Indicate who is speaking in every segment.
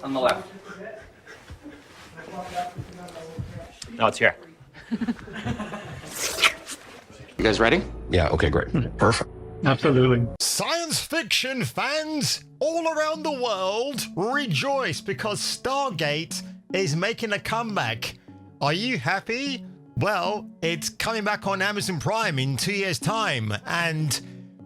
Speaker 1: On the left.
Speaker 2: No, it's here.
Speaker 3: You guys ready? Yeah, okay, great. Perfect.
Speaker 4: Absolutely.
Speaker 5: Science fiction fans all around the world rejoice because Stargate is making a comeback. Are you happy? Well, it's coming back on Amazon Prime in 2 years' time, and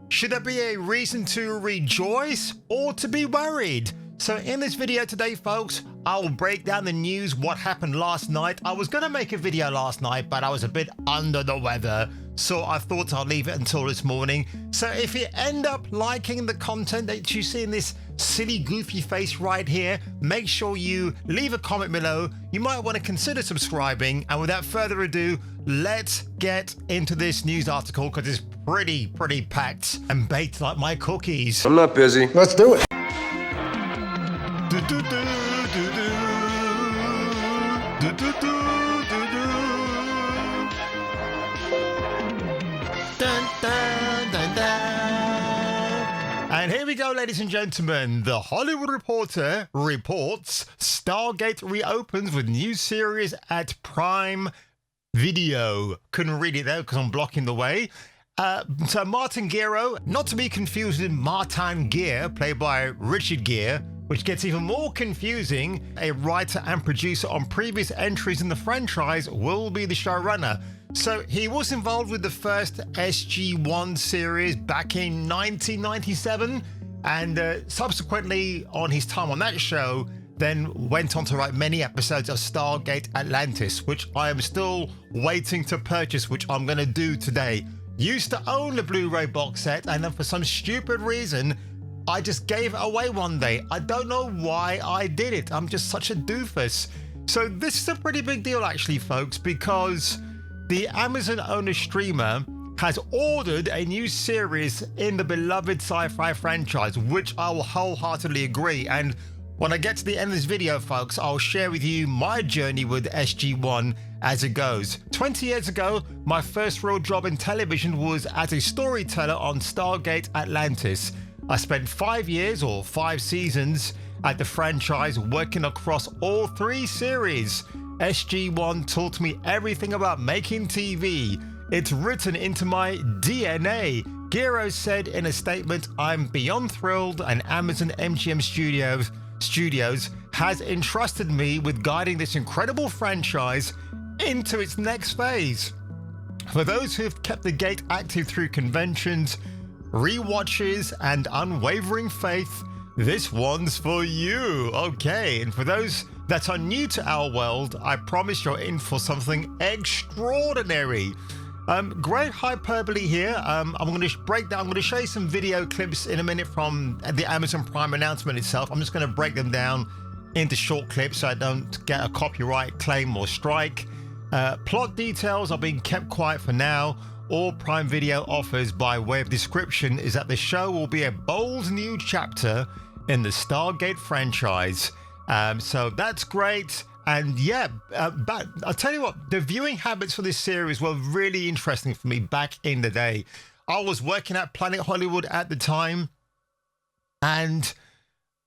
Speaker 5: should there be a reason to rejoice or to be worried? So in this video today, folks, I'll break down the news, what happened last night. I was going to make a video last night, but I was a bit under the weather, so I thought I'll leave it until this morning. So if you end up liking the content that you see in this silly, goofy face right here, make sure you leave a comment below. You might want to consider subscribing. And without further ado, let's get into this news article because it's pretty packed and baked like my cookies.
Speaker 6: I'm not busy.
Speaker 3: Let's do it.
Speaker 5: And here we go, ladies and gentlemen. The Hollywood Reporter reports Stargate reopens with new series at Prime Video. Couldn't read it there because I'm blocking the way. So Martin Gero, not to be confused with Martin Gere, played by Richard Gere, which gets even more confusing. A writer and producer on previous entries in the franchise will be the showrunner. So he was involved with the first SG-1 series back in 1997, and subsequently on his time on that show, then went on to write many episodes of Stargate Atlantis, which I am still waiting to purchase, which I'm going to do today. Used to own the Blu-ray box set, and then for some stupid reason, I just gave it away one day. I don't know why I did it. I'm just such a doofus. So this is a pretty big deal actually, folks, because the Amazon owner streamer has ordered a new series in the beloved sci-fi franchise, which I will wholeheartedly agree. And when I get to the end of this video, folks, I'll share with you my journey with SG-1 as it goes. 20 years ago, my first real job in television was as a storyteller on Stargate Atlantis. I spent 5 years or 5 seasons at the franchise working across all 3 series. SG-1 taught me everything about making TV. It's written into my DNA. Gero said in a statement, "I'm beyond thrilled and Amazon MGM Studios has entrusted me with guiding this incredible franchise into its next phase. For those who've kept the gate active through conventions, rewatches, and unwavering faith, this one's for you." Okay, and for those that are new to our world, I promise you're in for something extraordinary. Great hyperbole here. I'm going to show you some video clips in a minute from the Amazon Prime announcement itself. I'm just going to break them down into short clips so I don't get a copyright claim or strike. Plot details are being kept quiet for now. All Prime Video offers by way of description is that the show will be a bold new chapter in the Stargate franchise. So that's great. And yeah, but I'll tell you what, the viewing habits for this series were really interesting for me back in the day. I was working at Planet Hollywood at the time, and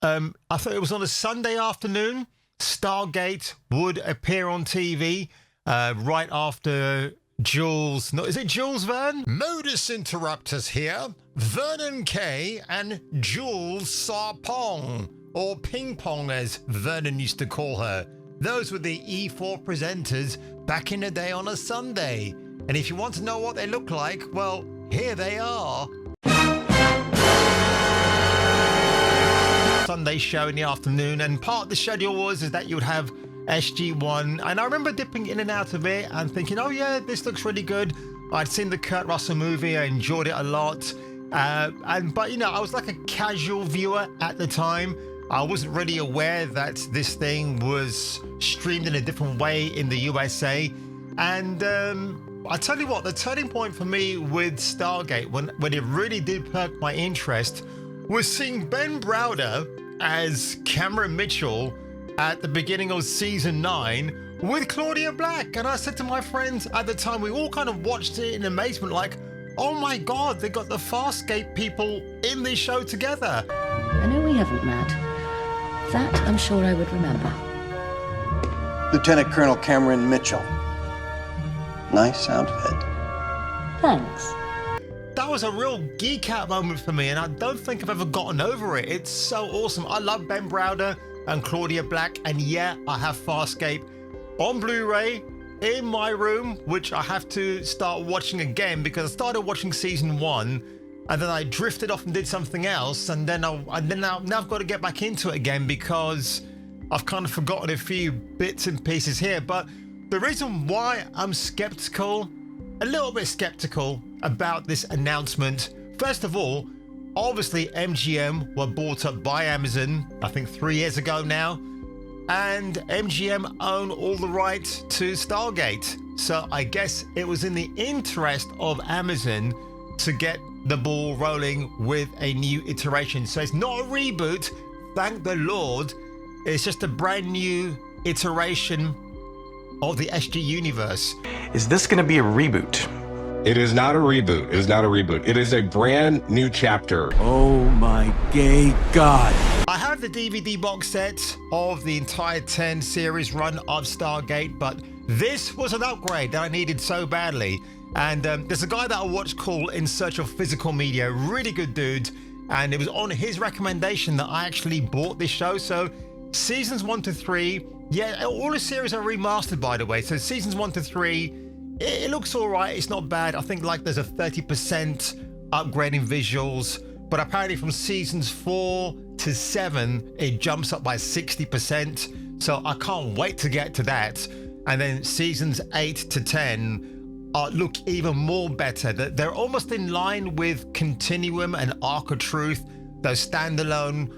Speaker 5: I thought it was on a Sunday afternoon. Stargate would appear on TV right after Jules. No, is it Jules Verne? Modus interruptus here. Vernon Kay and Jules Sarpong, or Ping Pong as Vernon used to call her. Those were the E4 presenters back in the day on a Sunday. And if you want to know what they look like, well, here they are. Sunday show in the afternoon, and part of the schedule was that you would have SG-1, and I remember dipping in and out of it and thinking, oh yeah, this looks really good. I'd seen the Kurt Russell movie, I enjoyed it a lot, but you know, I was like a casual viewer at the time. I wasn't really aware that this thing was streamed in a different way in the USA. And I tell you what, the turning point for me with Stargate, when it really did perk my interest, was seeing Ben Browder as Cameron Mitchell at the beginning of season 9 with Claudia Black. And I said to my friends at the time, we all kind of watched it in amazement, like, oh my God, they got the Farscape people in this show together.
Speaker 7: I know we haven't met.
Speaker 1: That I'm sure I would remember.
Speaker 4: Lieutenant Colonel Cameron Mitchell. Nice outfit.
Speaker 1: Thanks.
Speaker 5: That was a real geek out moment for me, and I don't think I've ever gotten over it. It's so awesome. I love Ben Browder and Claudia Black, and yeah, I have Farscape on Blu-ray in my room, which I have to start watching again because I started watching season 1, and then I drifted off and did something else, and then now I've got to get back into it again because I've kind of forgotten a few bits and pieces here. But the reason why I'm skeptical, a little bit skeptical about this announcement, first of all, obviously MGM were bought up by Amazon, I think 3 years ago now, and MGM own all the rights to Stargate. So I guess it was in the interest of Amazon to get the ball rolling with a new iteration. So it's not a reboot, thank the Lord. It's just a brand new iteration of the SG universe.
Speaker 6: Is this going to be a reboot?
Speaker 3: It is not a reboot. It is not a reboot. It is a brand new chapter.
Speaker 7: Oh my gay God.
Speaker 5: I have the DVD box set of the entire 10 series run of Stargate, but this was an upgrade that I needed so badly. And there's a guy that I watched called In Search of Physical Media, really good dude. And it was on his recommendation that I actually bought this show. So seasons 1 to 3, yeah, all the series are remastered, by the way. So seasons 1 to 3, it looks all right. It's not bad. I think like there's a 30% upgrade in visuals, but apparently from seasons 4 to 7, it jumps up by 60%. So I can't wait to get to that. And then seasons 8 to 10 look even more better. They're almost in line with Continuum and Arc of Truth, those standalone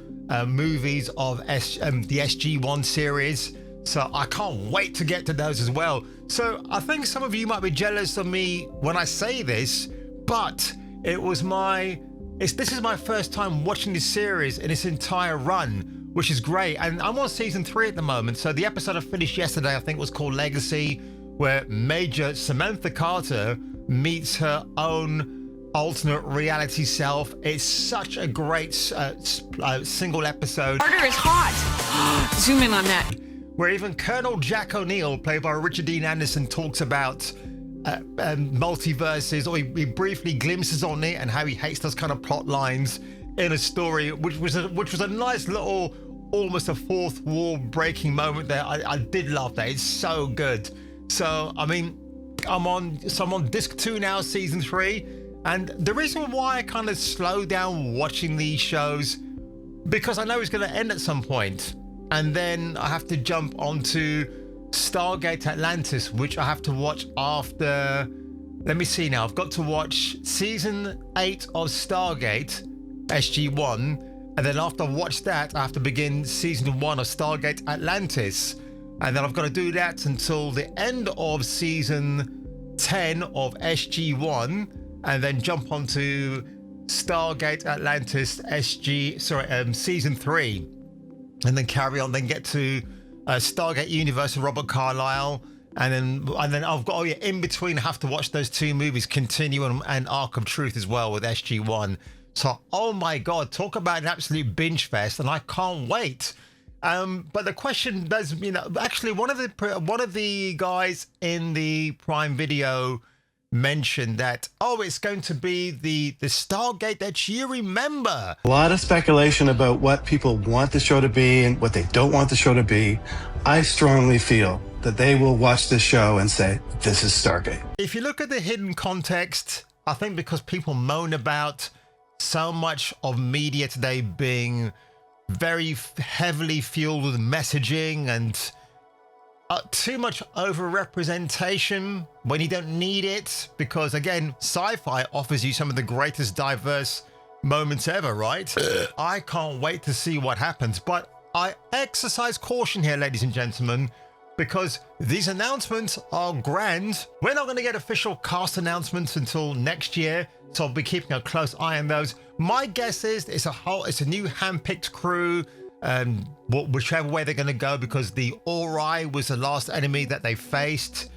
Speaker 5: movies of the SG-1 series. So I can't wait to get to those as well. So I think some of you might be jealous of me when I say this, but this is my first time watching this series in its entire run, which is great. And I'm on season 3 at the moment. So the episode I finished yesterday, I think, was called Legacy, where Major Samantha Carter meets her own alternate reality self. It's such a great single episode.
Speaker 8: Carter is hot. Zoom in on that.
Speaker 5: Where even Colonel Jack O'Neill, played by Richard Dean Anderson, talks about multiverses, or he briefly glimpses on it and how he hates those kind of plot lines in a story, which was a nice little, almost a fourth wall breaking moment there. I did love that. It's so good. So I mean, I'm on disc 2 now, season 3, and the reason why I kind of slow down watching these shows, because I know it's going to end at some point. And then I have to jump onto Stargate Atlantis, which I have to watch after. Let me see now. I've got to watch season 8 of Stargate, SG-1. And then after I watch that, I have to begin season 1 of Stargate Atlantis. And then I've got to do that until the end of season 10 of SG-1. And then jump onto Stargate Atlantis season 3. And then carry on, then get to Stargate Universe of Robert Carlyle, and then I've got in between I have to watch those 2 movies, Continuum and Arc of Truth as well with SG-1. So oh my God, talk about an absolute binge fest, and I can't wait. But the question does, actually one of the guys in the Prime Video mentioned that, it's going to be the Stargate that you remember.
Speaker 9: A lot of speculation about what people want the show to be and what they don't want the show to be. I strongly feel that they will watch this show and say, this is Stargate.
Speaker 5: If you look at the hidden context, I think because people moan about so much of media today being very heavily fueled with messaging and too much over-representation when you don't need it, because again, sci-fi offers you some of the greatest diverse moments ever, right? I can't wait to see what happens, but I exercise caution here, ladies and gentlemen, because these announcements are grand. We're not going to get official cast announcements until next year, so I'll be keeping a close eye on those. My guess is it's a new hand-picked crew, whichever way they're going to go, because the Ori was the last enemy that they faced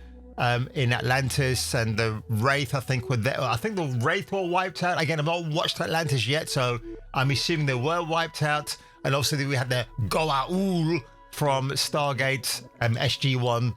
Speaker 5: in Atlantis, and the Wraith, I think, were there. I think the Wraith were wiped out. Again, I've not watched Atlantis yet, so I'm assuming they were wiped out. And obviously we had the Goa'uld from Stargate SG-1.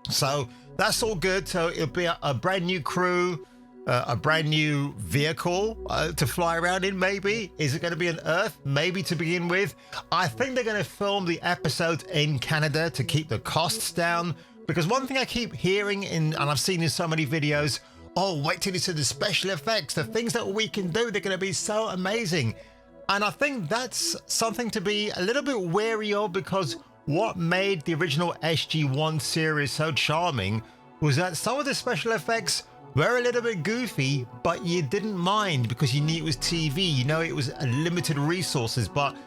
Speaker 5: So that's all good. So it'll be a brand new crew, a brand new vehicle to fly around in, maybe. Is it going to be on Earth? Maybe to begin with. I think they're going to film the episodes in Canada to keep the costs down. Because one thing I keep hearing, and I've seen in so many videos, oh, wait till you see the special effects, the things that we can do, they're going to be so amazing. And I think that's something to be a little bit wary of, because what made the original SG-1 series so charming was that some of the special effects were a little bit goofy, but you didn't mind because you knew it was TV. You know, it was limited resources. But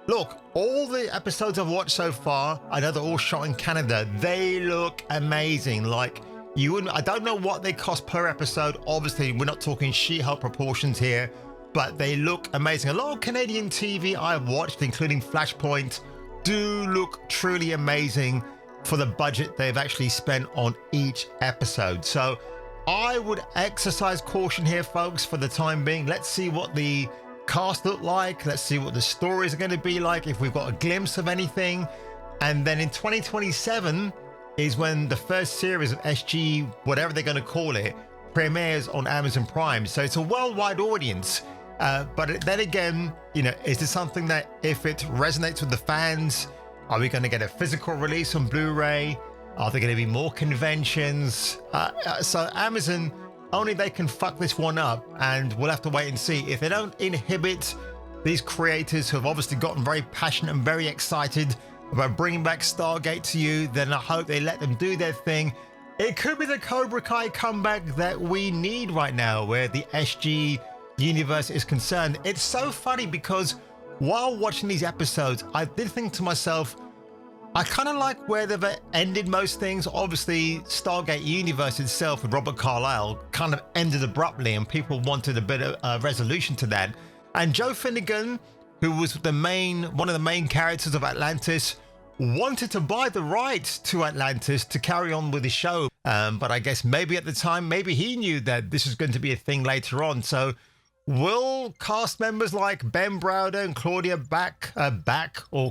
Speaker 5: look, all the episodes I've watched so far, I know they're all shot in Canada. They look amazing. Like, you wouldn't, I don't know what they cost per episode. Obviously, we're not talking She-Hulk proportions here, but they look amazing. A lot of Canadian TV I've watched, including Flashpoint, do look truly amazing for the budget they've actually spent on each episode. So I would exercise caution here, folks, for the time being. Let's see what the cast look like. Let's see what the stories are going to be like, if we've got a glimpse of anything. And then in 2027 is when the first series of SG, whatever they're going to call it, premieres on Amazon Prime. So it's a worldwide audience. But then again, you know, is this something that, if it resonates with the fans, are we going to get a physical release on Blu-ray? Are there going to be more conventions? So Amazon, only they can fuck this one up, and we'll have to wait and see. If they don't inhibit these creators who have obviously gotten very passionate and very excited about bringing back Stargate to you, then I hope they let them do their thing. It could be the Cobra Kai comeback that we need right now, where the SG universe is concerned. It's so funny because while watching these episodes, I did think to myself, I kind of like where they've ended most things. Obviously, Stargate universe itself with Robert Carlyle kind of ended abruptly, and people wanted a bit of resolution to that. And Joe Finnegan, who was one of the main characters of Atlantis, wanted to buy the rights to Atlantis to carry on with the show. But I guess maybe at the time, maybe he knew that this was going to be a thing later on. So will cast members like Ben Browder and Claudia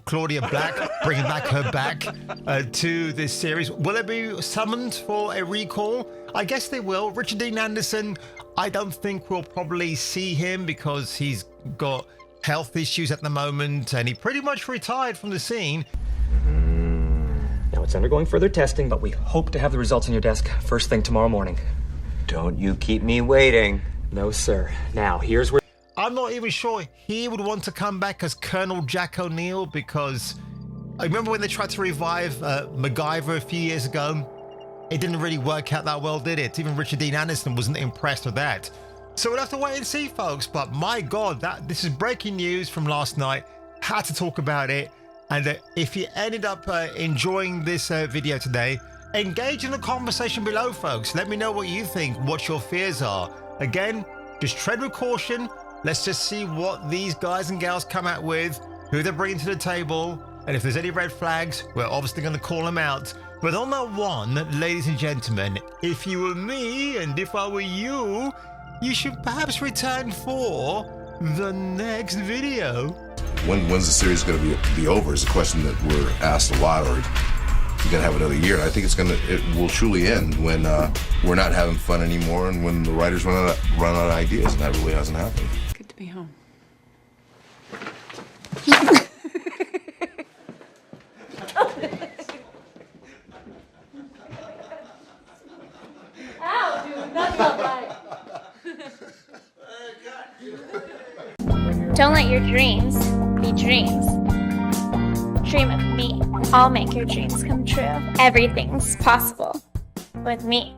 Speaker 5: Claudia Black, bringing back her back to this series, will it be summoned for a recall? I guess they will. Richard Dean Anderson, I don't think we'll probably see him because he's got health issues at the moment and he pretty much retired from the scene.
Speaker 2: Now it's undergoing further testing, but we hope to have the results on your desk first thing tomorrow morning.
Speaker 10: Don't you keep me waiting.
Speaker 2: No, sir. Now, here's where...
Speaker 5: I'm not even sure he would want to come back as Colonel Jack O'Neill, because I remember when they tried to revive MacGyver a few years ago, it didn't really work out that well, did it? Even Richard Dean Anderson wasn't impressed with that. So we'll have to wait and see, folks. But my God, this is breaking news from last night. Had to talk about it. And if you ended up enjoying this video today, engage in the conversation below, folks. Let me know what you think, what your fears are. Again, just tread with caution. Let's just see what these guys and gals come out with, who they're bringing to the table, and if there's any red flags, we're obviously going to call them out. But on that one, ladies and gentlemen, if you were me and if I were you, you should perhaps return for the next video.
Speaker 11: When's the series going to be over is a question that we're asked a lot. Or you're going to have another year. And I think it will truly end when we're not having fun anymore and when the writers run out of ideas, and that really hasn't happened.
Speaker 8: It's good to be home.
Speaker 12: Ow, dude, that's not right.
Speaker 13: Don't let your dreams be dreams. Dream of me. I'll make your dreams come true. Everything's possible with me.